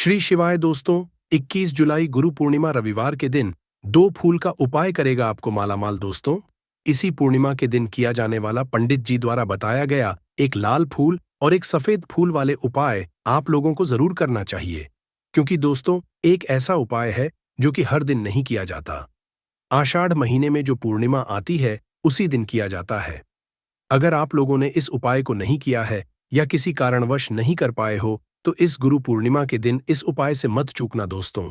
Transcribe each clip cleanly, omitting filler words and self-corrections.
श्री शिवाय दोस्तों। 21 जुलाई गुरु पूर्णिमा रविवार के दिन दो फूल का उपाय करेगा आपको मालामाल दोस्तों। इसी पूर्णिमा के दिन किया जाने वाला पंडित जी द्वारा बताया गया एक लाल फूल और एक सफेद फूल वाले उपाय आप लोगों को जरूर करना चाहिए, क्योंकि दोस्तों एक ऐसा उपाय है जो कि हर दिन नहीं किया जाता। आषाढ़ महीने में जो पूर्णिमा आती है उसी दिन किया जाता है। अगर आप लोगों ने इस उपाय को नहीं किया है या किसी कारणवश नहीं कर पाए हो तो इस गुरु पूर्णिमा के दिन इस उपाय से मत चूकना दोस्तों।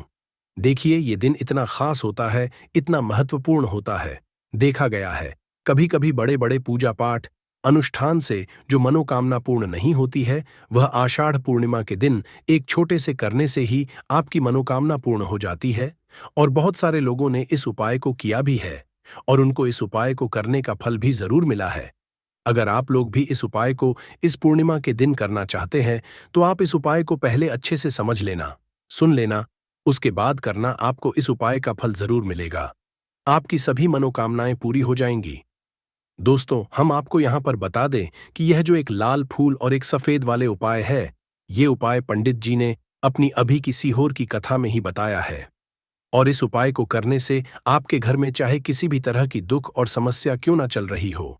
देखिए ये दिन इतना खास होता है, इतना महत्वपूर्ण होता है। देखा गया है कभी कभी बड़े बड़े पूजा पाठ अनुष्ठान से जो मनोकामना पूर्ण नहीं होती है वह आषाढ़ पूर्णिमा के दिन एक छोटे से करने से ही आपकी मनोकामना पूर्ण हो जाती है। और बहुत सारे लोगों ने इस उपाय को किया भी है और उनको इस उपाय को करने का फल भी जरूर मिला है। अगर आप लोग भी इस उपाय को इस पूर्णिमा के दिन करना चाहते हैं तो आप इस उपाय को पहले अच्छे से समझ लेना, सुन लेना, उसके बाद करना। आपको इस उपाय का फल जरूर मिलेगा, आपकी सभी मनोकामनाएं पूरी हो जाएंगी। दोस्तों हम आपको यहां पर बता दें कि यह जो एक लाल फूल और एक सफेद वाले उपाय है, ये उपाय पंडित जी ने अपनी अभी की सीहोर की कथा में ही बताया है। और इस उपाय को करने से आपके घर में चाहे किसी भी तरह की दुख और समस्या क्यों ना चल रही हो,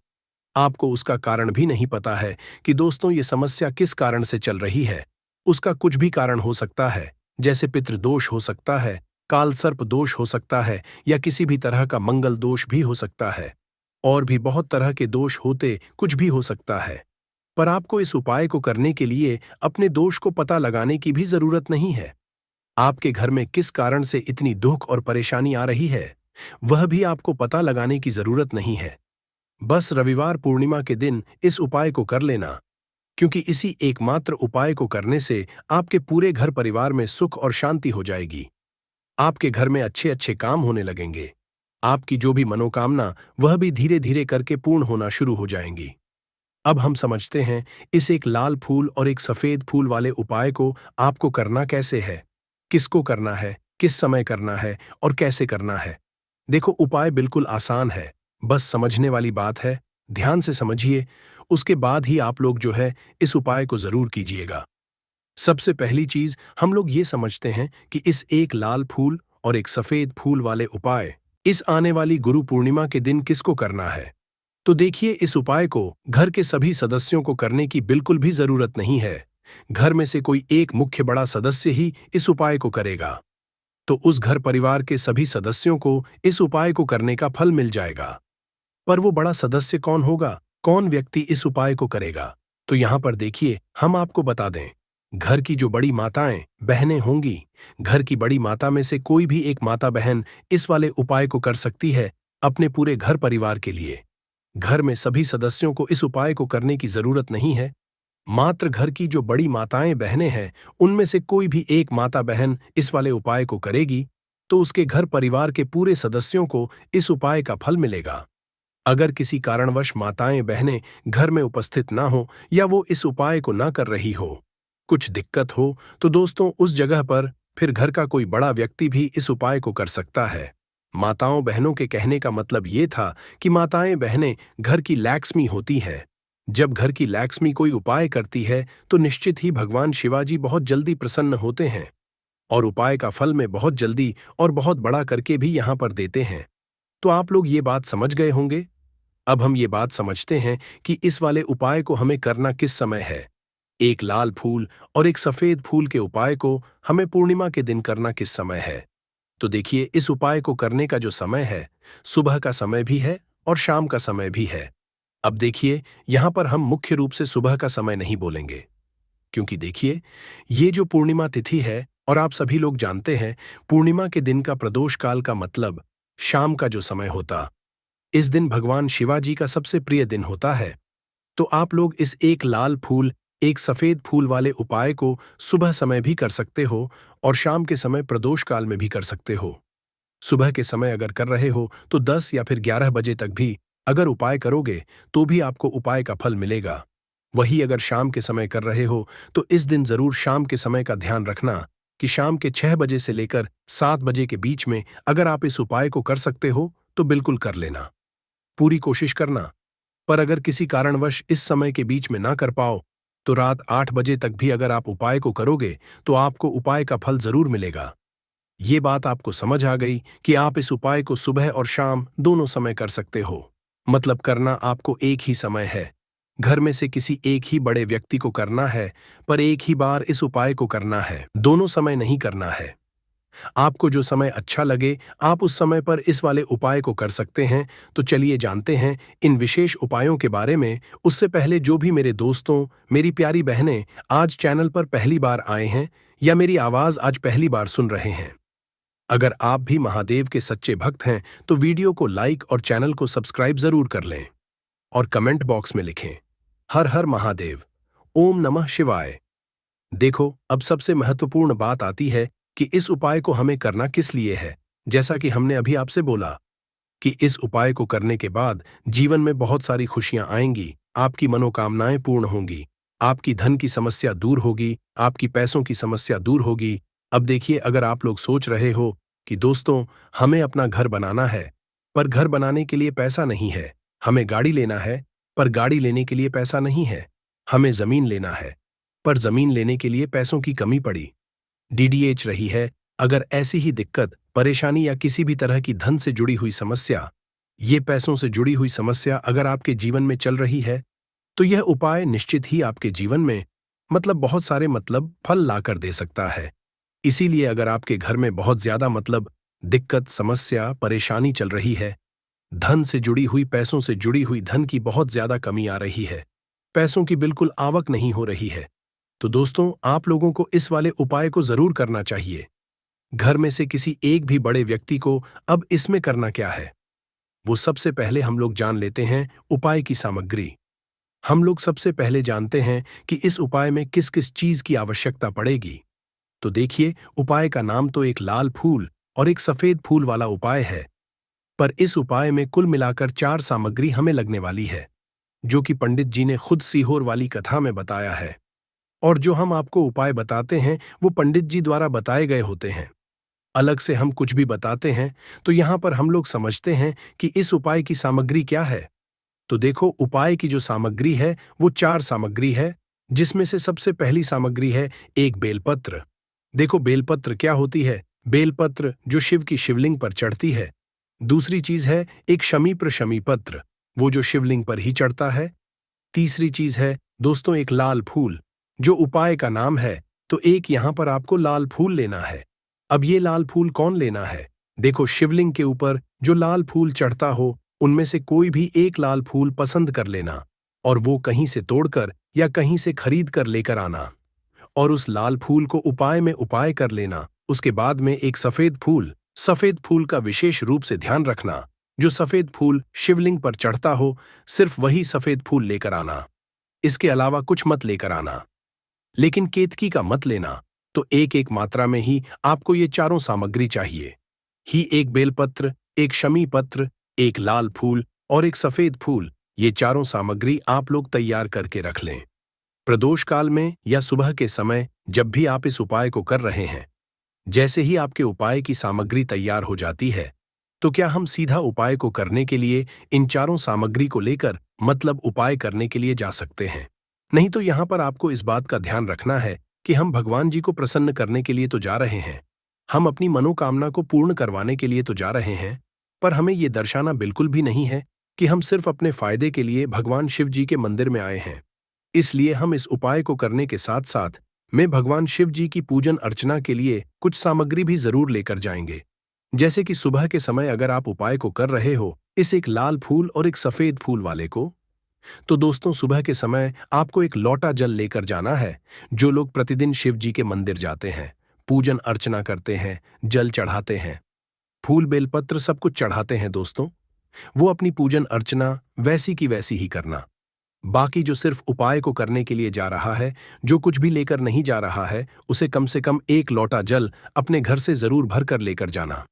आपको उसका कारण भी नहीं पता है कि दोस्तों ये समस्या किस कारण से चल रही है। उसका कुछ भी कारण हो सकता है, जैसे पितृदोष हो सकता है, काल सर्प दोष हो सकता है या किसी भी तरह का मंगल दोष भी हो सकता है। और भी बहुत तरह के दोष होते कुछ भी हो सकता है। पर आपको इस उपाय को करने के लिए अपने दोष को पता लगाने की भी जरूरत नहीं है। आपके घर में किस कारण से इतनी दुख और परेशानी आ रही है वह भी आपको पता लगाने की जरूरत नहीं है। बस रविवार पूर्णिमा के दिन इस उपाय को कर लेना, क्योंकि इसी एकमात्र उपाय को करने से आपके पूरे घर परिवार में सुख और शांति हो जाएगी। आपके घर में अच्छे अच्छे काम होने लगेंगे। आपकी जो भी मनोकामना वह भी धीरे धीरे करके पूर्ण होना शुरू हो जाएंगी। अब हम समझते हैं इस एक लाल फूल और एक सफेद फूल वाले उपाय को आपको करना कैसे है, किसको करना है, किस समय करना है और कैसे करना है। देखो उपाय बिल्कुल आसान है, बस समझने वाली बात है। ध्यान से समझिए, उसके बाद ही आप लोग जो है इस उपाय को जरूर कीजिएगा। सबसे पहली चीज हम लोग ये समझते हैं कि इस एक लाल फूल और एक सफेद फूल वाले उपाय इस आने वाली गुरु पूर्णिमा के दिन किसको करना है। तो देखिए इस उपाय को घर के सभी सदस्यों को करने की बिल्कुल भी जरूरत नहीं है। घर में से कोई एक मुख्य बड़ा सदस्य ही इस उपाय को करेगा, तो उस घर परिवार के सभी सदस्यों को इस उपाय को करने का फल मिल जाएगा। पर वो बड़ा सदस्य कौन होगा, कौन व्यक्ति इस उपाय को करेगा, तो यहां पर देखिए हम आपको बता दें। घर की जो बड़ी माताएं बहनें होंगी, घर की बड़ी माता में से कोई भी एक माता बहन इस वाले उपाय को कर सकती है अपने पूरे घर परिवार के लिए। घर में सभी सदस्यों को इस उपाय को करने की जरूरत नहीं है। मात्र घर की जो बड़ी माताएं बहनें हैं उनमें से कोई भी एक माता बहन इस वाले उपाय को करेगी तो उसके घर परिवार के पूरे सदस्यों को इस उपाय का फल मिलेगा। अगर किसी कारणवश माताएं बहनें घर में उपस्थित ना हो या वो इस उपाय को ना कर रही हो, कुछ दिक्कत हो, तो दोस्तों उस जगह पर फिर घर का कोई बड़ा व्यक्ति भी इस उपाय को कर सकता है। माताओं बहनों के कहने का मतलब ये था कि माताएं बहनें घर की लक्ष्मी होती हैं। जब घर की लक्ष्मी कोई उपाय करती है तो निश्चित ही भगवान शिवाजी बहुत जल्दी प्रसन्न होते हैं और उपाय का फल में बहुत जल्दी और बहुत बड़ा करके भी यहां पर देते हैं। तो आप लोग ये बात समझ गए होंगे। अब हम ये बात समझते हैं कि इस वाले उपाय को हमें करना किस समय है। एक लाल फूल और एक सफेद फूल के उपाय को हमें पूर्णिमा के दिन करना किस समय है। तो देखिए इस उपाय को करने का जो समय है, सुबह का समय भी है और शाम का समय भी है। अब देखिए यहां पर हम मुख्य रूप से सुबह का समय नहीं बोलेंगे, क्योंकि देखिए ये जो पूर्णिमा तिथि है और आप सभी लोग जानते हैं पूर्णिमा के दिन का प्रदोष काल का मतलब शाम का जो समय होता। इस दिन भगवान शिवाजी का सबसे प्रिय दिन होता है। तो आप लोग इस एक लाल फूल एक सफेद फूल वाले उपाय को सुबह समय भी कर सकते हो और शाम के समय प्रदोष काल में भी कर सकते हो। सुबह के समय अगर कर रहे हो तो 10 या फिर 11 बजे तक भी अगर उपाय करोगे तो भी आपको उपाय का फल मिलेगा। वही अगर शाम के समय कर रहे हो तो इस दिन जरूर शाम के समय का ध्यान रखना कि शाम के 6 बजे से लेकर 7 बजे के बीच में अगर आप इस उपाय को कर सकते हो तो बिल्कुल कर लेना, पूरी कोशिश करना। पर अगर किसी कारणवश इस समय के बीच में ना कर पाओ तो रात 8 बजे तक भी अगर आप उपाय को करोगे तो आपको उपाय का फल जरूर मिलेगा। ये बात आपको समझ आ गई कि आप इस उपाय को सुबह और शाम दोनों समय कर सकते हो। मतलब करना आपको एक ही समय है। घर में से किसी एक ही बड़े व्यक्ति को करना है, पर एक ही बार इस उपाय को करना है, दोनों समय नहीं करना है। आपको जो समय अच्छा लगे आप उस समय पर इस वाले उपाय को कर सकते हैं। तो चलिए जानते हैं इन विशेष उपायों के बारे में। उससे पहले जो भी मेरे दोस्तों, मेरी प्यारी बहनें आज चैनल पर पहली बार आए हैं या मेरी आवाज आज पहली बार सुन रहे हैं, अगर आप भी महादेव के सच्चे भक्त हैं तो वीडियो को लाइक और चैनल को सब्सक्राइब जरूर कर लें और कमेंट बॉक्स में लिखें हर हर महादेव, ओम नमः शिवाय। देखो, अब सबसे महत्वपूर्ण बात आती है कि इस उपाय को हमें करना किस लिए है। जैसा कि हमने अभी आपसे बोला कि इस उपाय को करने के बाद जीवन में बहुत सारी खुशियां आएंगी, आपकी मनोकामनाएं पूर्ण होंगी, आपकी धन की समस्या दूर होगी, आपकी पैसों की समस्या दूर होगी। अब देखिए, अगर आप लोग सोच रहे हो कि दोस्तों हमें अपना घर बनाना है, पर घर बनाने के लिए पैसा नहीं है, हमें गाड़ी लेना है, पर गाड़ी लेने के लिए पैसा नहीं है, हमें जमीन लेना है, पर जमीन लेने के लिए पैसों की कमी पड़ी, डीडीएच रही है। अगर ऐसी ही दिक्कत, परेशानी या किसी भी तरह की धन से जुड़ी हुई समस्या, ये पैसों से जुड़ी हुई समस्या अगर आपके जीवन में चल रही है, तो यह उपाय निश्चित ही आपके जीवन में बहुत सारे फल लाकर दे सकता है। इसीलिए अगर आपके घर में बहुत ज्यादा दिक्कत, समस्या, परेशानी चल रही है, धन से जुड़ी हुई, पैसों से जुड़ी हुई धन की बहुत ज्यादा कमी आ रही है, पैसों की बिल्कुल आवक नहीं हो रही है, तो दोस्तों आप लोगों को इस वाले उपाय को जरूर करना चाहिए। घर में से किसी एक भी बड़े व्यक्ति को अब इसमें करना क्या है, वो सबसे पहले हम लोग जान लेते हैं उपाय की सामग्री। हम लोग सबसे पहले जानते हैं कि इस उपाय में किस किस चीज की आवश्यकता पड़ेगी। तो देखिए, उपाय का नाम तो एक लाल फूल और एक सफेद फूल वाला उपाय है, पर इस उपाय में कुल मिलाकर 4 सामग्री हमें लगने वाली है, जो कि पंडित जी ने खुद सीहोर वाली कथा में बताया है। और जो हम आपको उपाय बताते हैं वो पंडित जी द्वारा बताए गए होते हैं। अलग से हम कुछ भी बताते हैं तो यहाँ पर हम लोग समझते हैं कि इस उपाय की सामग्री क्या है। तो देखो, उपाय की जो सामग्री है वो 4 सामग्री है, जिसमें से सबसे पहली सामग्री है एक बेलपत्र। देखो, बेलपत्र क्या होती है? बेलपत्र जो शिव की शिवलिंग पर चढ़ती है। दूसरी चीज है एक शमीप्र शमीपत्र, वो जो शिवलिंग पर ही चढ़ता है। तीसरी चीज है दोस्तों एक लाल फूल, जो उपाय का नाम है। तो एक यहां पर आपको लाल फूल लेना है। अब ये लाल फूल कौन लेना है? देखो, शिवलिंग के ऊपर जो लाल फूल चढ़ता हो उनमें से कोई भी एक लाल फूल पसंद कर लेना और वो कहीं से तोड़कर या कहीं से खरीद कर लेकर आना और उस लाल फूल को उपाय में उपाय कर लेना। उसके बाद में एक सफेद फूल का विशेष रूप से ध्यान रखना। जो सफेद फूल शिवलिंग पर चढ़ता हो, सिर्फ वही सफेद फूल लेकर आना, इसके अलावा कुछ मत लेकर आना। लेकिन केतकी का मत लेना। तो एक एक मात्रा में ही आपको ये चारों सामग्री चाहिए ही, एक बेलपत्र, एक शमी पत्र, एक लाल फूल और एक सफेद फूल। ये चारों सामग्री आप लोग तैयार करके रख लें। प्रदोष काल में या सुबह के समय जब भी आप इस उपाय को कर रहे हैं, जैसे ही आपके उपाय की सामग्री तैयार हो जाती है, तो क्या हम सीधा उपाय को करने के लिए इन चारों सामग्री को लेकर उपाय करने के लिए जा सकते हैं? नहीं, तो यहां पर आपको इस बात का ध्यान रखना है कि हम भगवान जी को प्रसन्न करने के लिए तो जा रहे हैं, हम अपनी मनोकामना को पूर्ण करवाने के लिए तो जा रहे हैं, पर हमें ये दर्शाना बिल्कुल भी नहीं है कि हम सिर्फ अपने फायदे के लिए भगवान शिव जी के मंदिर में आए हैं। इसलिए हम इस उपाय को करने के साथ साथ में भगवान शिव जी की पूजन अर्चना के लिए कुछ सामग्री भी जरूर लेकर जाएंगे। जैसे कि सुबह के समय अगर आप उपाय को कर रहे हो इस एक लाल फूल और एक सफेद फूल वाले को, तो दोस्तों सुबह के समय आपको एक लोटा जल लेकर जाना है। जो लोग प्रतिदिन शिव जी के मंदिर जाते हैं, पूजन अर्चना करते हैं, जल चढ़ाते हैं, फूल बेलपत्र सब कुछ चढ़ाते हैं दोस्तों, वो अपनी पूजन अर्चना वैसी की वैसी ही करना। बाकी जो सिर्फ उपाय को करने के लिए जा रहा है, जो कुछ भी लेकर नहीं जा रहा है, उसे कम से कम एक लोटा जल अपने घर से जरूर भर कर लेकर जाना।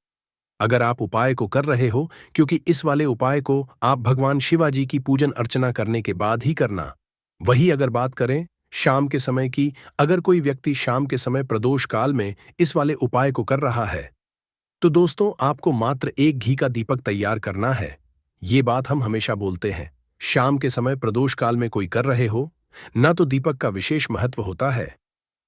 अगर आप उपाय को कर रहे हो, क्योंकि इस वाले उपाय को आप भगवान शिवाजी की पूजन अर्चना करने के बाद ही करना। वही अगर बात करें शाम के समय की, अगर कोई व्यक्ति शाम के समय प्रदोष काल में इस वाले उपाय को कर रहा है, तो दोस्तों आपको मात्र एक घी का दीपक तैयार करना है। ये बात हम हमेशा बोलते हैं, शाम के समय प्रदोष काल में कोई कर रहे हो न तो दीपक का विशेष महत्व होता है।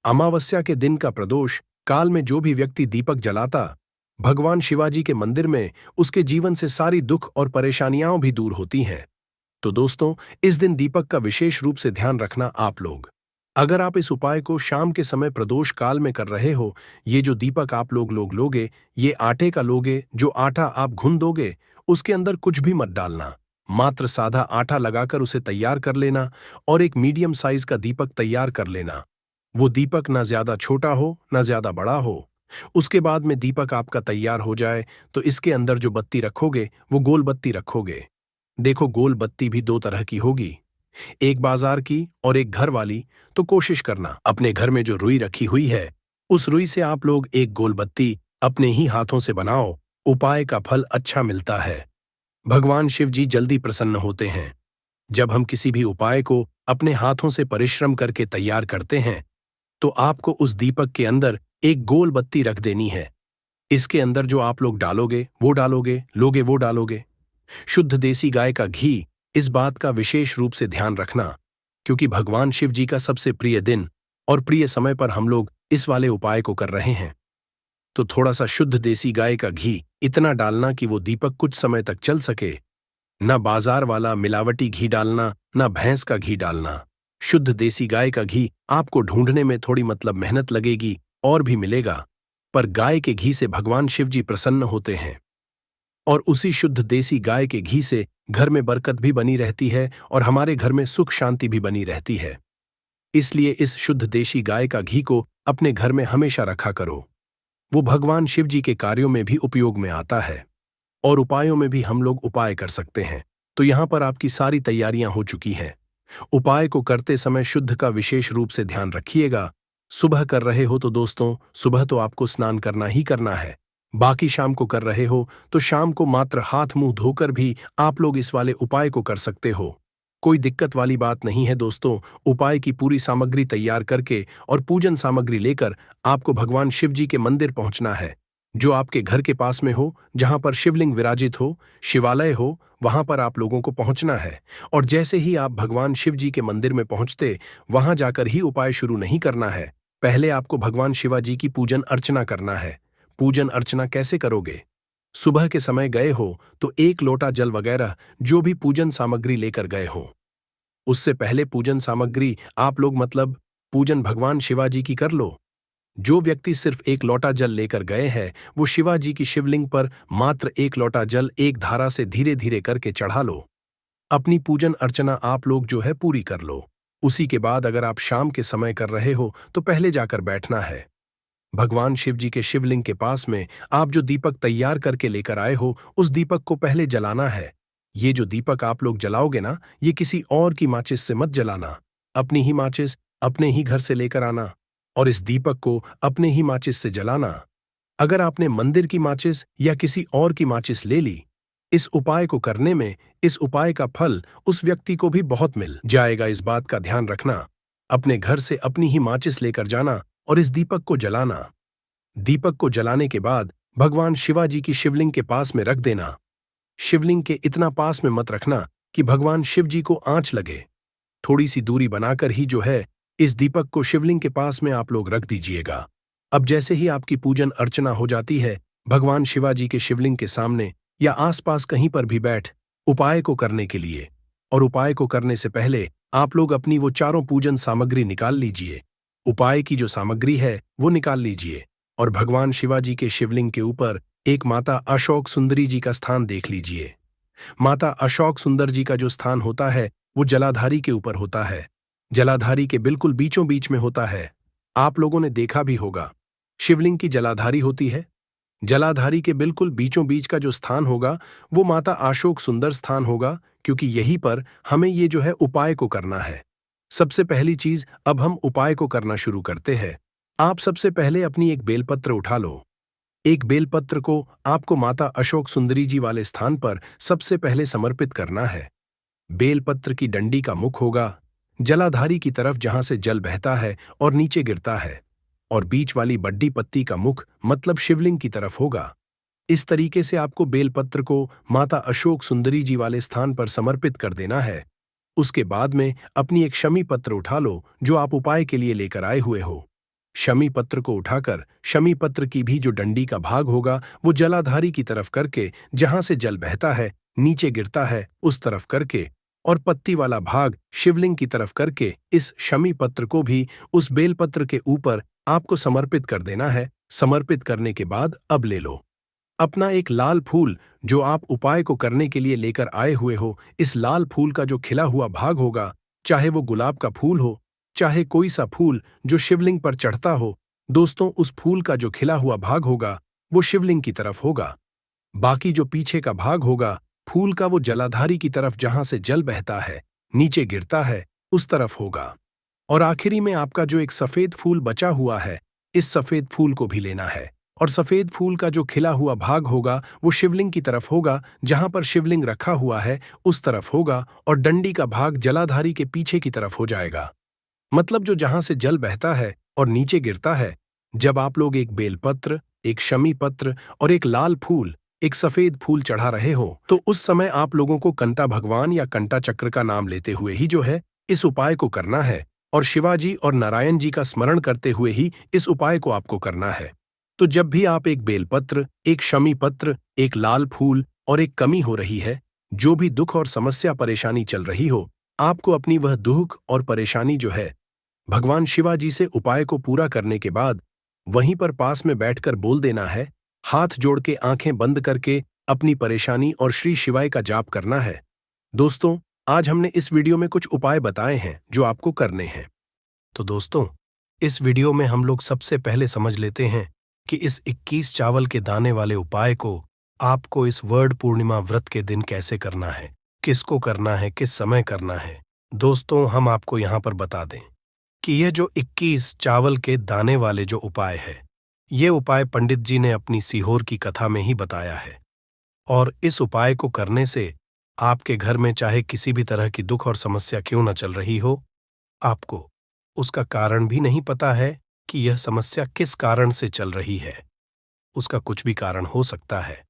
अमावस्या के दिन का प्रदोष काल में जो भी व्यक्ति दीपक जलाता, भगवान शिवाजी के मंदिर में उसके जीवन से सारी दुख और परेशानियां भी दूर होती हैं। तो दोस्तों, इस दिन दीपक का विशेष रूप से ध्यान रखना आप लोग। अगर आप इस उपाय को शाम के समय प्रदोष काल में कर रहे हो, ये जो दीपक आप लोग लोगे, ये आटे का लोगे। जो आटा आप घुन दोगे, उसके अंदर कुछ भी मत डालना, मात्र सादा आटा लगाकर उसे तैयार कर लेना और एक मीडियम साइज का दीपक तैयार कर लेना। वो दीपक ना ज्यादा छोटा हो ना ज्यादा बड़ा हो। उसके बाद में दीपक आपका तैयार हो जाए तो इसके अंदर जो बत्ती रखोगे वो गोल बत्ती रखोगे। देखो, गोल बत्ती भी दो तरह की होगी, एक बाजार की और एक घर वाली। तो कोशिश करना अपने घर में जो रुई रखी हुई है, उस रुई से आप लोग एक गोल बत्ती अपने ही हाथों से बनाओ। उपाय का फल अच्छा मिलता है। भगवान शिव जी जल्दी प्रसन्न होते हैं। जब हम किसी भी उपाय को अपने हाथों से परिश्रम करके तैयार करते हैं, तो आपको उस दीपक के अंदर एक गोल बत्ती रख देनी है। इसके अंदर जो आप लोग डालोगे वो डालोगे, लोगे वो डालोगे। शुद्ध देसी गाय का घी, इस बात का विशेष रूप से ध्यान रखना, क्योंकि भगवान शिव जी का सबसे प्रिय दिन और प्रिय समय पर हम लोग इस वाले उपाय को कर रहे हैं। तो थोड़ा सा शुद्ध देसी गाय का घी इतना डालना कि वो दीपक कुछ समय तक चल सके। न बाजार वाला मिलावटी घी डालना, न भैंस का घी डालना। शुद्ध देसी गाय का घी आपको ढूंढने में थोड़ी मेहनत लगेगी और भी मिलेगा, पर गाय के घी से भगवान शिव जी प्रसन्न होते हैं। और उसी शुद्ध देसी गाय के घी से घर में बरकत भी बनी रहती है और हमारे घर में सुख शांति भी बनी रहती है। इसलिए इस शुद्ध देसी गाय का घी को अपने घर में हमेशा रखा करो। वो भगवान शिव जी के कार्यों में भी उपयोग में आता है और उपायों में भी हम लोग उपाय कर सकते हैं। तो यहाँ पर आपकी सारी तैयारियां हो चुकी हैं। उपाय को करते समय शुद्ध का विशेष रूप से ध्यान रखिएगा। सुबह कर रहे हो तो दोस्तों, सुबह तो आपको स्नान करना ही करना है। बाकी शाम को कर रहे हो तो शाम को मात्र हाथ मुंह धोकर भी आप लोग इस वाले उपाय को कर सकते हो। कोई दिक्कत वाली बात नहीं है दोस्तों। उपाय की पूरी सामग्री तैयार करके और पूजन सामग्री लेकर आपको भगवान शिव जी के मंदिर पहुंचना है। जो आपके घर के पास में हो, जहां पर शिवलिंग विराजित हो, शिवालय हो, वहां पर आप लोगों को पहुंचना है। और जैसे ही आप भगवान शिव जी के मंदिर में पहुंचते, वहां जाकर ही उपाय शुरू नहीं करना है। पहले आपको भगवान शिवाजी की पूजन अर्चना करना है। पूजन अर्चना कैसे करोगे? सुबह के समय गए हो तो एक लोटा जल वगैरह जो भी पूजन सामग्री लेकर गए हो, उससे पहले पूजन सामग्री आप लोग पूजन भगवान शिवाजी की कर लो। जो व्यक्ति सिर्फ एक लोटा जल लेकर गए हैं, वो शिवाजी की शिवलिंग पर मात्र एक लोटा जल एक धारा से धीरे धीरे करके चढ़ा लो। अपनी पूजन अर्चना आप लोग जो है पूरी कर लो। उसी के बाद अगर आप शाम के समय कर रहे हो तो पहले जाकर बैठना है। भगवान शिव जी के शिवलिंग के पास में आप जो दीपक तैयार करके लेकर आए हो, उस दीपक को पहले जलाना है। ये जो दीपक आप लोग जलाओगे ना, ये किसी और की माचिस से मत जलाना। अपनी ही माचिस अपने ही घर से लेकर आना और इस दीपक को अपने ही माचिस से जलाना। अगर आपने मंदिर की माचिस या किसी और की माचिस ले ली, इस उपाय को करने में इस उपाय का फल उस व्यक्ति को भी बहुत मिल जाएगा। इस बात का ध्यान रखना। अपने घर से अपनी ही माचिस लेकर जाना और इस दीपक को जलाना। दीपक को जलाने के बाद भगवान शिवाजी की शिवलिंग के पास में रख देना। शिवलिंग के इतना पास में मत रखना कि भगवान शिव जी को आंच लगे। थोड़ी सी दूरी बनाकर ही जो है इस दीपक को शिवलिंग के पास में आप लोग रख दीजिएगा। अब जैसे ही आपकी पूजन अर्चना हो जाती है, भगवान शिवाजी के शिवलिंग के सामने या आसपास कहीं पर भी बैठ उपाय को करने के लिए, और उपाय को करने से पहले आप लोग अपनी वो चारों पूजन सामग्री निकाल लीजिए। उपाय की जो सामग्री है वो निकाल लीजिए और भगवान शिवाजी के शिवलिंग के ऊपर एक माता अशोक सुंदरी जी का स्थान देख लीजिए। माता अशोक सुंदर जी का जो स्थान होता है वो जलाधारी के ऊपर होता है। जलाधारी के बिल्कुल बीचों बीच में होता है। आप लोगों ने देखा भी होगा, शिवलिंग की जलाधारी होती है। जलाधारी के बिल्कुल बीचों बीच का जो स्थान होगा वो माता अशोक सुंदर स्थान होगा, क्योंकि यहीं पर हमें ये जो है उपाय को करना है। सबसे पहली चीज, अब हम उपाय को करना शुरू करते हैं। आप सबसे पहले अपनी एक बेलपत्र उठा लो। एक बेलपत्र को आपको माता अशोक सुंदरी जी वाले स्थान पर सबसे पहले समर्पित करना है। बेलपत्र की डंडी का मुख होगा जलाधारी की तरफ, जहां से जल बहता है और नीचे गिरता है, और बीच वाली बड्डी पत्ती का मुख शिवलिंग की तरफ होगा। इस तरीके से आपको बेलपत्र को माता अशोक सुंदरी जी वाले स्थान पर समर्पित कर देना है। उसके बाद में अपनी एक शमी पत्र उठा लो जो आप उपाय के लिए लेकर आए हुए हो। शमी पत्र को उठाकर शमी पत्र की भी जो डंडी का भाग होगा वो जलाधारी की तरफ करके, जहां से जल बहता है नीचे गिरता है उस तरफ करके, और पत्ती वाला भाग शिवलिंग की तरफ करके इस शमी पत्र को भी उस बेलपत्र के ऊपर आपको समर्पित कर देना है। समर्पित करने के बाद अब ले लो अपना एक लाल फूल जो आप उपाय को करने के लिए लेकर आए हुए हो। इस लाल फूल का जो खिला हुआ भाग होगा, चाहे वो गुलाब का फूल हो, चाहे कोई सा फूल जो शिवलिंग पर चढ़ता हो, दोस्तों उस फूल का जो खिला हुआ भाग होगा वो शिवलिंग की तरफ होगा। बाकी जो पीछे का भाग होगा फूल का वो जलाधारी की तरफ, जहां से जल बहता है नीचे गिरता है उस तरफ होगा। और आखिरी में आपका जो एक सफेद फूल बचा हुआ है, इस सफेद फूल को भी लेना है और सफेद फूल का जो खिला हुआ भाग होगा वो शिवलिंग की तरफ होगा, जहां पर शिवलिंग रखा हुआ है उस तरफ होगा, और डंडी का भाग जलाधारी के पीछे की तरफ हो जाएगा। मतलब जो जहां से जल बहता है और नीचे गिरता है। जब आप लोग एक बेलपत्र, एक शमी पत्र और एक लाल फूल, एक सफेद फूल चढ़ा रहे हो, तो उस समय आप लोगों को कंटा भगवान या कंटा चक्र का नाम लेते हुए ही जो है इस उपाय को करना है, और शिवाजी और नारायण जी का स्मरण करते हुए ही इस उपाय को आपको करना है। तो जब भी आप एक बेलपत्र, एक शमी पत्र, एक लाल फूल और एक कमी हो रही है, जो भी दुख और समस्या परेशानी चल रही हो, आपको अपनी वह दुख और परेशानी जो है भगवान शिवाजी से उपाय को पूरा करने के बाद वहीं पर पास में बैठकर बोल देना है, हाथ जोड़ के आंखें बंद करके अपनी परेशानी और श्री शिवाय का जाप करना है। दोस्तों, आज हमने इस वीडियो में कुछ उपाय बताए हैं जो आपको करने हैं। तो दोस्तों, इस वीडियो में हम लोग सबसे पहले समझ लेते हैं कि इस 21 चावल के दाने वाले उपाय को आपको इस वर्ड पूर्णिमा व्रत के दिन कैसे करना है, किसको करना है, किस समय करना है। दोस्तों, हम आपको यहाँ पर बता दें कि यह जो 21 चावल के दाने वाले जो उपाय है, ये उपाय पंडित जी ने अपनी सीहोर की कथा में ही बताया है। और इस उपाय को करने से आपके घर में चाहे किसी भी तरह की दुख और समस्या क्यों न चल रही हो, आपको उसका कारण भी नहीं पता है कि यह समस्या किस कारण से चल रही है। उसका कुछ भी कारण हो सकता है,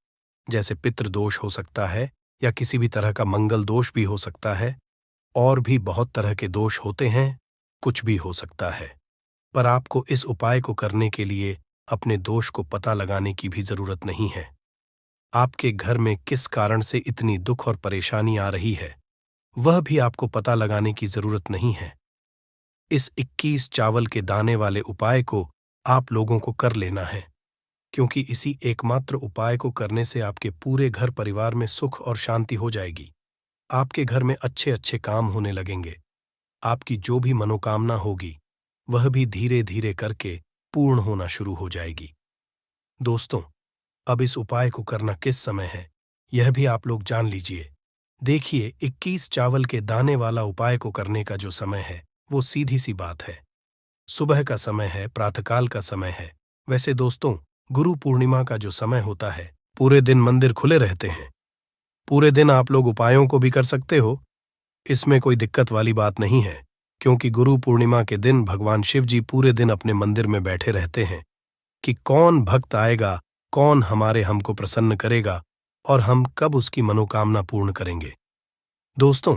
जैसे पितृदोष हो सकता है या किसी भी तरह का मंगल दोष भी हो सकता है, और भी बहुत तरह के दोष होते हैं, कुछ भी हो सकता है। पर आपको इस उपाय को करने के लिए अपने दोष को पता लगाने की भी जरूरत नहीं है। आपके घर में किस कारण से इतनी दुख और परेशानी आ रही है, वह भी आपको पता लगाने की जरूरत नहीं है। इस 21 चावल के दाने वाले उपाय को आप लोगों को कर लेना है, क्योंकि इसी एकमात्र उपाय को करने से आपके पूरे घर परिवार में सुख और शांति हो जाएगी। आपके घर में अच्छे अच्छे काम होने लगेंगे। आपकी जो भी मनोकामना होगी वह भी धीरे धीरे करके पूर्ण होना शुरू हो जाएगी। दोस्तों, अब इस उपाय को करना किस समय है, यह भी आप लोग जान लीजिए। देखिए, 21 चावल के दाने वाला उपाय को करने का जो समय है वो सीधी सी बात है, सुबह का समय है, प्रातःकाल का समय है। वैसे दोस्तों, गुरु पूर्णिमा का जो समय होता है, पूरे दिन मंदिर खुले रहते हैं। पूरे दिन आप लोग उपायों को भी कर सकते हो, इसमें कोई दिक्कत वाली बात नहीं है, क्योंकि गुरु पूर्णिमा के दिन भगवान शिव जी पूरे दिन अपने मंदिर में बैठे रहते हैं कि कौन भक्त आएगा, कौन हमको प्रसन्न करेगा और हम कब उसकी मनोकामना पूर्ण करेंगे। दोस्तों,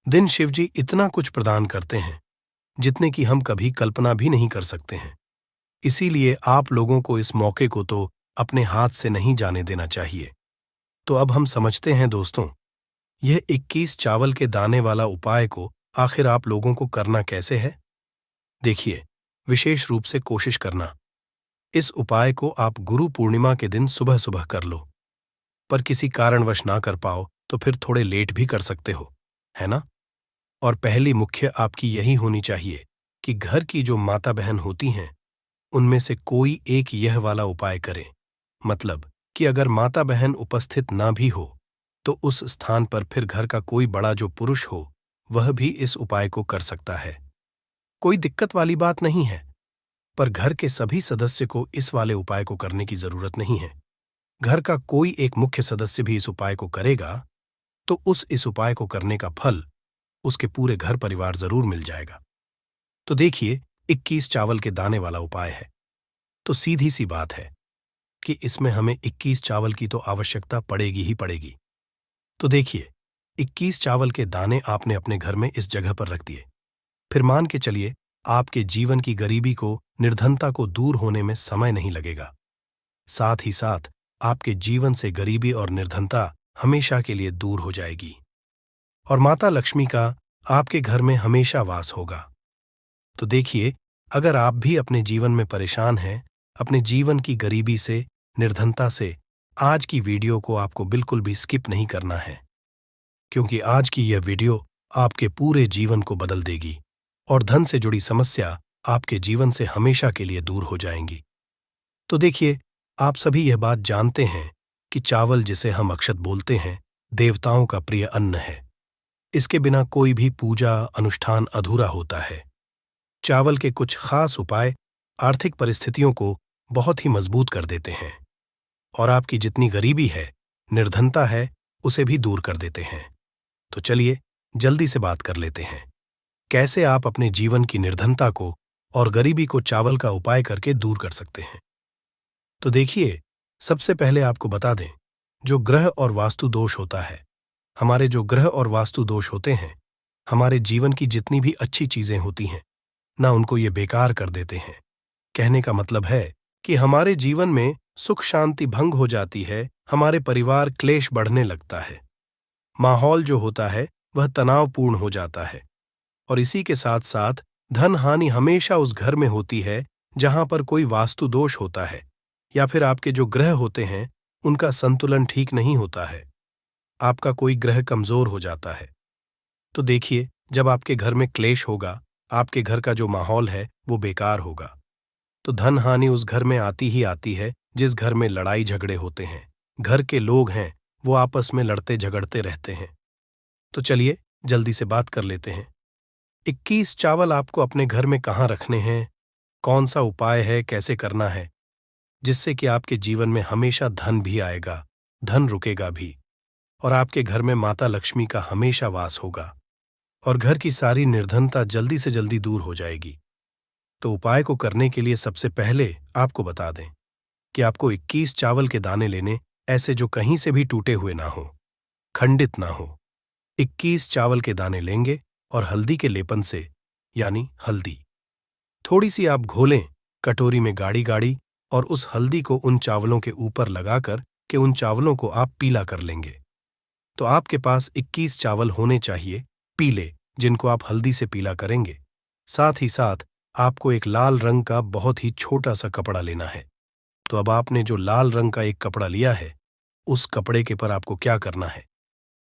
दिन शिव जी इतना कुछ प्रदान करते हैं जितने की हम कभी कल्पना भी नहीं कर सकते हैं। इसीलिए आप लोगों को इस मौके को तो अपने हाथ से नहीं जाने देना चाहिए। तो अब हम समझते हैं दोस्तों, यह 21 चावल के दाने वाला उपाय को आखिर आप लोगों को करना कैसे है। देखिए, विशेष रूप से कोशिश करना, इस उपाय को आप गुरु पूर्णिमा के दिन सुबह सुबह कर लो। पर किसी कारणवश ना कर पाओ तो फिर थोड़े लेट भी कर सकते हो, है ना। और पहली मुख्य आपकी यही होनी चाहिए कि घर की जो माता बहन होती हैं उनमें से कोई एक यह वाला उपाय करे। मतलब कि अगर माता बहन उपस्थित ना भी हो तो उस स्थान पर फिर घर का कोई बड़ा जो पुरुष हो वह भी इस उपाय को कर सकता है। कोई दिक्कत वाली बात नहीं है, पर घर के सभी सदस्य को इस वाले उपाय को करने की जरूरत नहीं है। घर का कोई एक मुख्य सदस्य भी इस उपाय को करेगा तो इस उपाय को करने का फल उसके पूरे घर परिवार जरूर मिल जाएगा। तो देखिए, 21 चावल के दाने वाला उपाय है, तो सीधी सी बात है कि इसमें हमें 21 चावल की तो आवश्यकता पड़ेगी ही पड़ेगी। तो देखिए, 21 चावल के दाने आपने अपने घर में इस जगह पर रख दिए। फिर मान के चलिए आपके जीवन की गरीबी को, निर्धनता को दूर होने में समय नहीं लगेगा। साथ ही साथ आपके जीवन से गरीबी और निर्धनता हमेशा के लिए दूर हो जाएगी और माता लक्ष्मी का आपके घर में हमेशा वास होगा। तो देखिए, अगर आप भी अपने जीवन में परेशान हैं, अपने जीवन की गरीबी से, निर्धनता से, आज की वीडियो को आपको बिल्कुल भी स्किप नहीं करना है, क्योंकि आज की यह वीडियो आपके पूरे जीवन को बदल देगी और धन से जुड़ी समस्या आपके जीवन से हमेशा के लिए दूर हो जाएंगी। तो देखिए, आप सभी यह बात जानते हैं कि चावल, जिसे हम अक्षत बोलते हैं, देवताओं का प्रिय अन्न है। इसके बिना कोई भी पूजा, अनुष्ठान अधूरा होता है। चावल के कुछ खास उपाय आर्थिक परिस्थितियों को बहुत ही मजबूत कर देते हैं और आपकी जितनी गरीबी है, निर्धनता है, उसे भी दूर कर देते हैं। तो चलिए जल्दी से बात कर लेते हैं, कैसे आप अपने जीवन की निर्धनता को और गरीबी को चावल का उपाय करके दूर कर सकते हैं। तो देखिए, सबसे पहले आपको बता दें, जो ग्रह और वास्तु दोष होता है, हमारे जो ग्रह और वास्तु दोष होते हैं, हमारे जीवन की जितनी भी अच्छी चीजें होती हैं ना, उनको ये बेकार कर देते हैं। कहने का मतलब है कि हमारे जीवन में सुख शांति भंग हो जाती है, हमारे परिवार क्लेश बढ़ने लगता है, माहौल जो होता है वह तनावपूर्ण हो जाता है और इसी के साथ साथ धन हानि हमेशा उस घर में होती है जहां पर कोई वास्तु दोष होता है या फिर आपके जो ग्रह होते हैं उनका संतुलन ठीक नहीं होता है, आपका कोई ग्रह कमजोर हो जाता है। तो देखिए, जब आपके घर में क्लेश होगा, आपके घर का जो माहौल है वो बेकार होगा, तो धन हानि उस घर में आती ही आती है जिस घर में लड़ाई झगड़े होते हैं, घर के लोग हैं वो आपस में लड़ते झगड़ते रहते हैं। तो चलिए जल्दी से बात कर लेते हैं। 21 चावल आपको अपने घर में कहाँ रखने हैं, कौन सा उपाय है, कैसे करना है, जिससे कि आपके जीवन में हमेशा धन भी आएगा, धन रुकेगा भी और आपके घर में माता लक्ष्मी का हमेशा वास होगा और घर की सारी निर्धनता जल्दी से जल्दी दूर हो जाएगी। तो उपाय को करने के लिए सबसे पहले आपको बता दें कि आपको 21 चावल के दाने लेने, ऐसे जो कहीं से भी टूटे हुए ना हो, खंडित ना हो। 21 चावल के दाने लेंगे और हल्दी के लेपन से, यानी हल्दी थोड़ी सी आप घोलें कटोरी में गाढ़ी गाढ़ी और उस हल्दी को उन चावलों के ऊपर लगाकर के उन चावलों को आप पीला कर लेंगे। तो आपके पास 21 चावल होने चाहिए पीले, जिनको आप हल्दी से पीला करेंगे। साथ ही साथ आपको एक लाल रंग का बहुत ही छोटा सा कपड़ा लेना है। तो अब आपने जो लाल रंग का एक कपड़ा लिया है, उस कपड़े के पर आपको क्या करना है,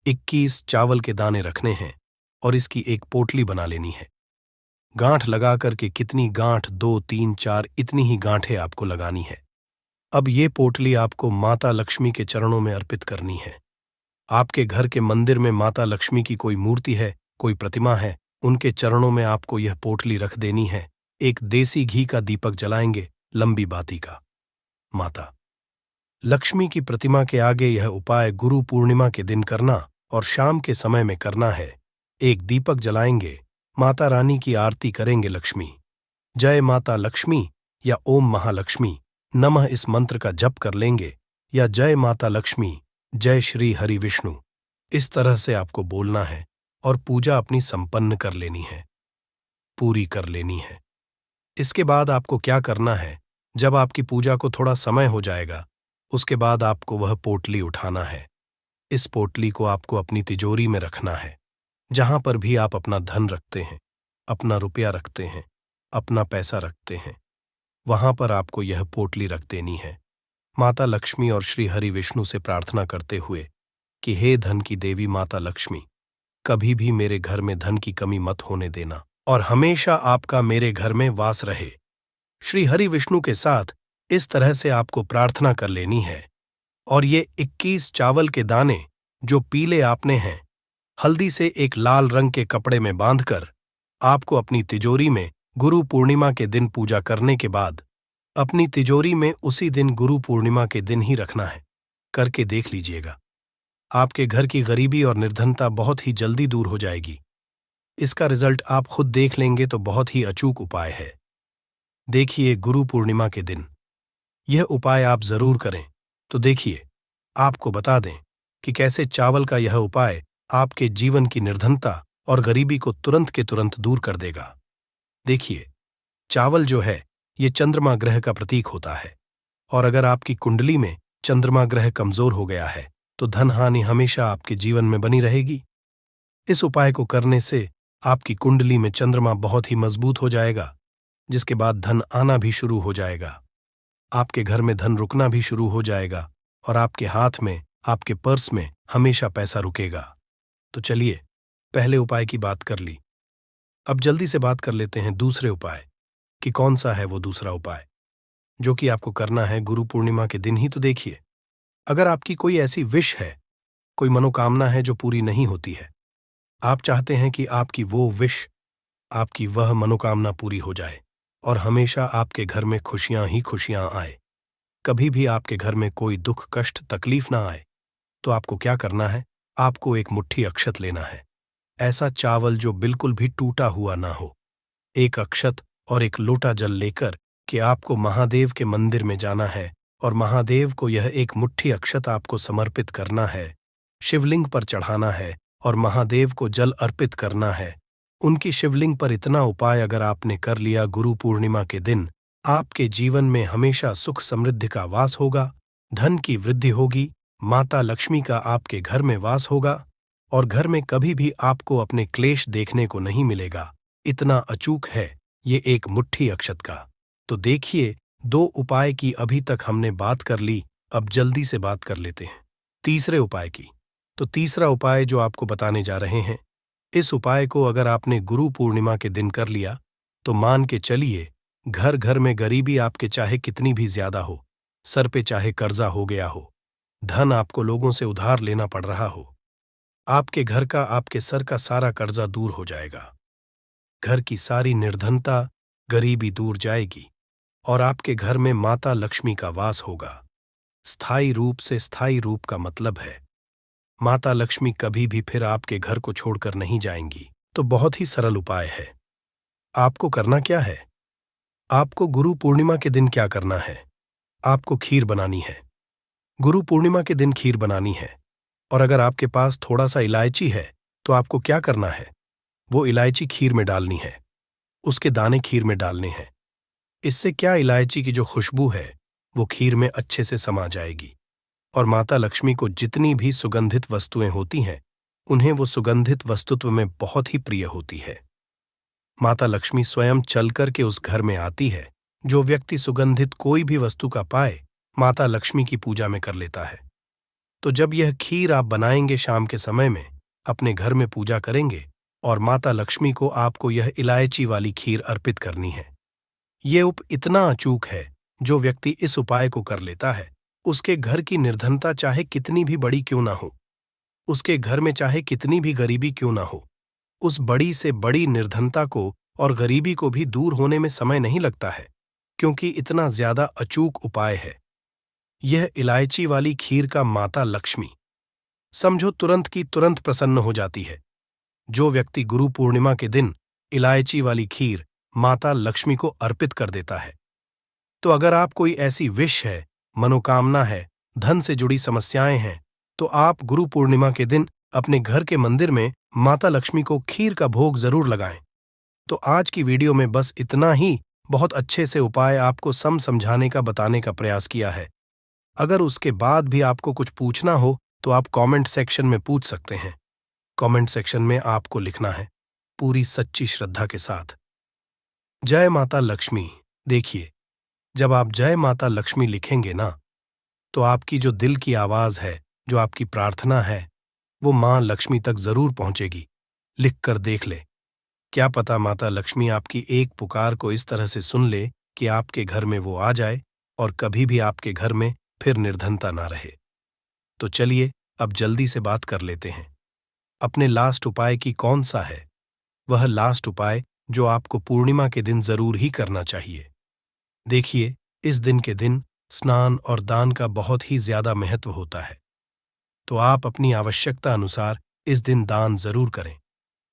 21 चावल के दाने रखने हैं और इसकी एक पोटली बना लेनी है। गांठ लगा करके, कितनी गांठ, 2, 3, 4, इतनी ही गांठें आपको लगानी है। अब ये पोटली आपको माता लक्ष्मी के चरणों में अर्पित करनी है। आपके घर के मंदिर में माता लक्ष्मी की कोई मूर्ति है, कोई प्रतिमा है, उनके चरणों में आपको यह पोटली रख देनी है। एक देसी घी का दीपक जलाएंगे, लंबी बाती का। माता लक्ष्मी की प्रतिमा के आगे यह उपाय गुरु पूर्णिमा के दिन करना और शाम के समय में करना है। एक दीपक जलाएंगे, माता रानी की आरती करेंगे, लक्ष्मी जय माता लक्ष्मी या ओम महालक्ष्मी नमः इस मंत्र का जप कर लेंगे, या जय माता लक्ष्मी, जय श्री हरि विष्णु, इस तरह से आपको बोलना है और पूजा अपनी संपन्न कर लेनी है, पूरी कर लेनी है। इसके बाद आपको क्या करना है, जब आपकी पूजा को थोड़ा समय हो जाएगा, उसके बाद आपको वह पोटली उठाना है। इस पोटली को आपको अपनी तिजोरी में रखना है। जहां पर भी आप अपना धन रखते हैं, अपना रुपया रखते हैं, अपना पैसा रखते हैं, वहां पर आपको यह पोटली रख देनी है, माता लक्ष्मी और श्री हरि विष्णु से प्रार्थना करते हुए कि हे धन की देवी माता लक्ष्मी, कभी भी मेरे घर में धन की कमी मत होने देना और हमेशा आपका मेरे घर में वास रहे। श्री हरि विष्णु के साथ इस तरह से आपको प्रार्थना कर लेनी है और ये 21 चावल के दाने जो पीले आपने हैं, हल्दी से एक लाल रंग के कपड़े में बांधकर आपको अपनी तिजोरी में गुरु पूर्णिमा के दिन पूजा करने के बाद अपनी तिजोरी में उसी दिन गुरु पूर्णिमा के दिन ही रखना है। करके देख लीजिएगा, आपके घर की गरीबी और निर्धनता बहुत ही जल्दी दूर हो जाएगी। इसका रिजल्ट आप खुद देख लेंगे, तो बहुत ही अचूक उपाय है। देखिए, गुरु पूर्णिमा के दिन यह उपाय आप जरूर करें। तो देखिए, आपको बता दें कि कैसे चावल का यह उपाय आपके जीवन की निर्धनता और गरीबी को तुरंत के तुरंत दूर कर देगा। देखिए, चावल जो है ये चंद्रमा ग्रह का प्रतीक होता है, और अगर आपकी कुंडली में चंद्रमा ग्रह कमजोर हो गया है तो धन हानि हमेशा आपके जीवन में बनी रहेगी। इस उपाय को करने से आपकी कुंडली में चंद्रमा बहुत ही मजबूत हो जाएगा, जिसके बाद धन आना भी शुरू हो जाएगा। आपके घर में धन रुकना भी शुरू हो जाएगा और आपके हाथ में, आपके पर्स में हमेशा पैसा रुकेगा। तो चलिए, पहले उपाय की बात कर ली, अब जल्दी से बात कर लेते हैं दूसरे उपाय कि कौन सा है वो दूसरा उपाय जो कि आपको करना है गुरु पूर्णिमा के दिन ही। तो देखिए, अगर आपकी कोई ऐसी विश है, कोई मनोकामना है जो पूरी नहीं होती है, आप चाहते हैं कि आपकी वो विश, आपकी वह मनोकामना पूरी हो जाए और हमेशा आपके घर में खुशियां ही खुशियां आए, कभी भी आपके घर में कोई दुख कष्ट तकलीफ ना आए, तो आपको क्या करना है? आपको एक मुट्ठी अक्षत लेना है, ऐसा चावल जो बिल्कुल भी टूटा हुआ ना हो। एक अक्षत और एक लोटा जल लेकर कि आपको महादेव के मंदिर में जाना है और महादेव को यह एक मुट्ठी अक्षत आपको समर्पित करना है, शिवलिंग पर चढ़ाना है और महादेव को जल अर्पित करना है। उनकी शिवलिंग पर इतना उपाय अगर आपने कर लिया गुरु पूर्णिमा के दिन, आपके जीवन में हमेशा सुख समृद्धि का वास होगा, धन की वृद्धि होगी, माता लक्ष्मी का आपके घर में वास होगा और घर में कभी भी आपको अपने क्लेश देखने को नहीं मिलेगा। इतना अचूक है ये एक मुट्ठी अक्षत का। तो देखिए, दो उपाय की अभी तक हमने बात कर ली, अब जल्दी से बात कर लेते हैं तीसरे उपाय की। तो तीसरा उपाय जो आपको बताने जा रहे हैं, इस उपाय को अगर आपने गुरु पूर्णिमा के दिन कर लिया तो मान के चलिए, घर घर में गरीबी आपके चाहे कितनी भी ज्यादा हो, सर पे चाहे कर्जा हो गया हो, धन आपको लोगों से उधार लेना पड़ रहा हो, आपके घर का, आपके सर का सारा कर्जा दूर हो जाएगा। घर की सारी निर्धनता, गरीबी दूर जाएगी और आपके घर में माता लक्ष्मी का वास होगा। स्थायी रूप से, स्थायी रूप का मतलब है माता लक्ष्मी कभी भी फिर आपके घर को छोड़कर नहीं जाएंगी। तो बहुत ही सरल उपाय है। आपको करना क्या है? आपको गुरु पूर्णिमा के दिन क्या करना है? आपको खीर बनानी है। गुरु पूर्णिमा के दिन खीर बनानी है, और अगर आपके पास थोड़ा सा इलायची है तो आपको क्या करना है? वो इलायची खीर में डालनी है, उसके दाने खीर में डालने हैं। इससे क्या, इलायची की जो खुशबू है वो खीर में अच्छे से समा जाएगी और माता लक्ष्मी को जितनी भी सुगंधित वस्तुएं होती हैं, उन्हें वो सुगंधित वस्तुत्व में बहुत ही प्रिय होती है। माता लक्ष्मी स्वयं चलकर के उस घर में आती है। जो व्यक्ति सुगंधित कोई भी वस्तु का पाए, माता लक्ष्मी की पूजा में कर लेता है। तो जब यह खीर आप बनाएंगे शाम के समय में, अपने घर में पूजा करेंगे और माता लक्ष्मी को आपको यह इलायची वाली खीर अर्पित करनी है। ये इतना अचूक है, जो व्यक्ति इस उपाय को कर लेता है, उसके घर की निर्धनता चाहे कितनी भी बड़ी क्यों ना हो, उसके घर में चाहे कितनी भी गरीबी क्यों ना हो, उस बड़ी से बड़ी निर्धनता को और गरीबी को भी दूर होने में समय नहीं लगता है, क्योंकि इतना ज्यादा अचूक उपाय है यह इलायची वाली खीर का। माता लक्ष्मी समझो तुरंत की तुरंत प्रसन्न हो जाती है। जो व्यक्ति गुरु पूर्णिमा के दिन इलायची वाली खीर माता लक्ष्मी को अर्पित कर देता है, तो अगर आप कोई ऐसी विश है, मनोकामना है, धन से जुड़ी समस्याएं हैं, तो आप गुरु पूर्णिमा के दिन अपने घर के मंदिर में माता लक्ष्मी को खीर का भोग जरूर लगाएं। तो आज की वीडियो में बस इतना ही, बहुत अच्छे से उपाय आपको समझाने का, बताने का प्रयास किया है। अगर उसके बाद भी आपको कुछ पूछना हो तो आप कमेंट सेक्शन में पूछ सकते हैं। कमेंट सेक्शन में आपको लिखना है पूरी सच्ची श्रद्धा के साथ, जय माता लक्ष्मी। देखिए, जब आप जय माता लक्ष्मी लिखेंगे ना, तो आपकी जो दिल की आवाज है, जो आपकी प्रार्थना है, वो मां लक्ष्मी तक जरूर पहुंचेगी। लिख कर देख ले, क्या पता माता लक्ष्मी आपकी एक पुकार को इस तरह से सुन ले कि आपके घर में वो आ जाए और कभी भी आपके घर में फिर निर्धनता ना रहे। तो चलिए, अब जल्दी से बात कर लेते हैं अपने लास्ट उपाय की। कौन सा है वह लास्ट उपाय जो आपको पूर्णिमा के दिन जरूर ही करना चाहिए? देखिए, इस दिन के दिन स्नान और दान का बहुत ही ज्यादा महत्व होता है। तो आप अपनी आवश्यकता अनुसार इस दिन दान जरूर करें,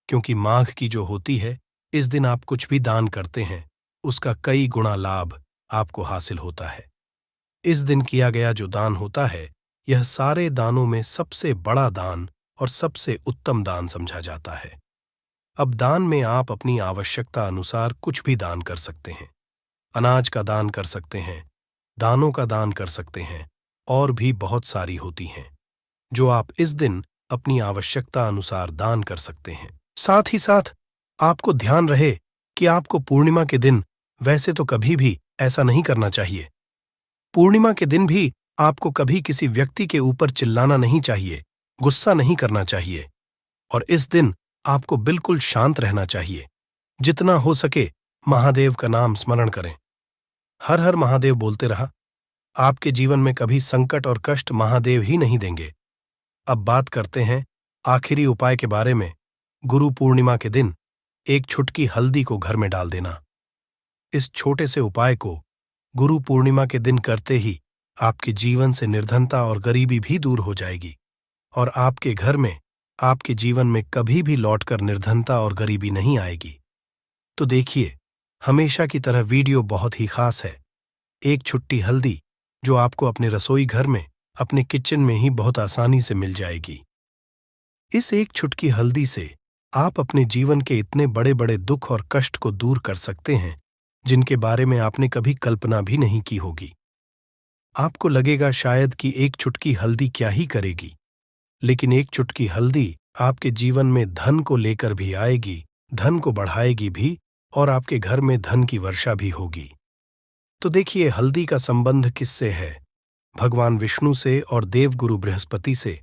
क्योंकि माघ की जो होती है, इस दिन आप कुछ भी दान करते हैं, उसका कई गुना लाभ आपको हासिल होता है। इस दिन किया गया जो दान होता है, यह सारे दानों में सबसे बड़ा दान और सबसे उत्तम दान समझा जाता है। अब दान में आप अपनी आवश्यकता अनुसार कुछ भी दान कर सकते हैं। अनाज का दान कर सकते हैं, दानों का दान कर सकते हैं, और भी बहुत सारी होती हैं जो आप इस दिन अपनी आवश्यकता अनुसार दान कर सकते हैं। साथ ही साथ आपको ध्यान रहे कि आपको पूर्णिमा के दिन वैसे तो कभी भी ऐसा नहीं करना चाहिए। पूर्णिमा के दिन भी आपको कभी किसी व्यक्ति के ऊपर चिल्लाना नहीं चाहिए, गुस्सा नहीं करना चाहिए, और इस दिन आपको बिल्कुल शांत रहना चाहिए। जितना हो सके महादेव का नाम स्मरण करें। हर हर महादेव बोलते रहा। आपके जीवन में कभी संकट और कष्ट महादेव ही नहीं देंगे। अब बात करते हैं आखिरी उपाय के बारे में। गुरु पूर्णिमा के दिन एक छुटकी हल्दी को घर में डाल देना। इस छोटे से उपाय को गुरु पूर्णिमा के दिन करते ही आपके जीवन से निर्धनता और गरीबी भी दूर हो जाएगी, और आपके घर में, आपके जीवन में कभी भी लौटकर निर्धनता और गरीबी नहीं आएगी। तो देखिए, हमेशा की तरह वीडियो बहुत ही खास है। एक छुट्टी हल्दी जो आपको अपने रसोई घर में, अपने किचन में ही बहुत आसानी से मिल जाएगी। इस एक छुटकी हल्दी से आप अपने जीवन के इतने बड़े बड़े दुख और कष्ट को दूर कर सकते हैं जिनके बारे में आपने कभी कल्पना भी नहीं की होगी। आपको लगेगा शायद कि एक चुटकी हल्दी क्या ही करेगी, लेकिन एक चुटकी हल्दी आपके जीवन में धन को लेकर भी आएगी, धन को बढ़ाएगी भी, और आपके घर में धन की वर्षा भी होगी। तो देखिए, हल्दी का संबंध किससे है? भगवान विष्णु से और देवगुरु बृहस्पति से।